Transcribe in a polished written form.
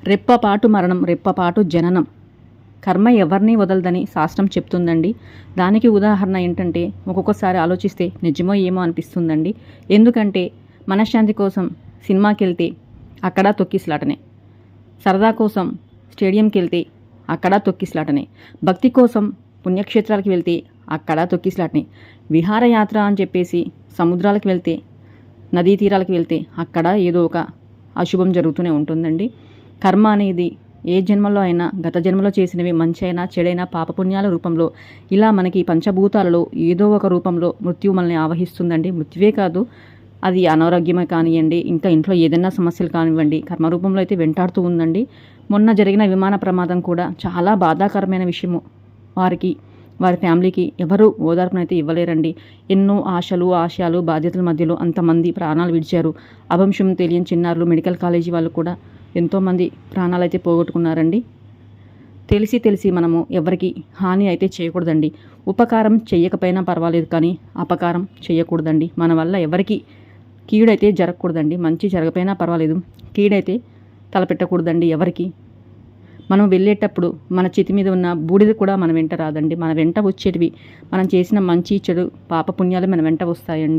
రెప్పపాటు మరణం, రెప్పపాటు జననం. కర్మ ఎవరిని వదలదని శాస్త్రం చెప్తుందండి. దానికి ఉదాహరణ ఏంటంటే, ఒక్కొక్కసారి ఆలోచిస్తే నిజమో ఏమో అనిపిస్తుందండి. ఎందుకంటే మనశ్శాంతి కోసం సినిమాకి వెళ్తే అక్కడ తొక్కిసలాటనే, సరదా కోసం స్టేడియంకి వెళ్తే అక్కడ తొక్కిసలాటనే, భక్తి కోసం పుణ్యక్షేత్రాలకు వెళ్తే అక్కడ తొక్కిసలాటనే, విహారయాత్ర అని చెప్పేసి సముద్రాలకు వెళ్తే, నదీ తీరాలకు వెళ్తే అక్కడ ఏదో ఒక అశుభం జరుగుతూనే ఉంటుందండి. కర్మ అనేది ఏ జన్మలో అయినా, గత జన్మలో చేసినవి మంచి అయినా చెడైనా పాపపుణ్యాల రూపంలో ఇలా మనకి పంచభూతాలలో ఏదో ఒక రూపంలో మృత్యువు మనల్ని ఆవహిస్తుందండి. మృత్యువే కాదు, అది అనారోగ్యమే కానివ్వండి, ఇంకా ఇంట్లో ఏదైనా సమస్యలు కానివ్వండి, కర్మ రూపంలో అయితే వెంటాడుతూ ఉందండి. మొన్న జరిగిన విమాన ప్రమాదం కూడా చాలా బాధాకరమైన విషయము. వారి ఫ్యామిలీకి ఎవరు ఓదార్పునైతే ఇవ్వలేరండి. ఎన్నో ఆశలు, ఆశయాలు, బాధ్యతల మధ్యలో అంతమంది ప్రాణాలు విడిచారు. అవంశం తెలియని చిన్నారులు, మెడికల్ కాలేజీ వాళ్ళు కూడా ఎంతోమంది ప్రాణాలు అయితే పోగొట్టుకున్నారండి. తెలిసి మనము ఎవరికి హాని అయితే చేయకూడదండి. ఉపకారం చేయకపోయినా పర్వాలేదు, కానీ అపకారం చేయకూడదండి. మన వల్ల ఎవరికి కీడైతే జరగకూడదండి. మంచి జరగకపోయినా పర్వాలేదు, కీడైతే తలపెట్టకూడదండి ఎవరికి. మనం వెళ్ళేటప్పుడు మన చేతి మీద ఉన్న బూడిద కూడా మన వెంట రాదండి. మన వెంట వచ్చేటివి మనం చేసిన మంచి చెడు పాపపుణ్యాలు మన వెంట వస్తాయండి.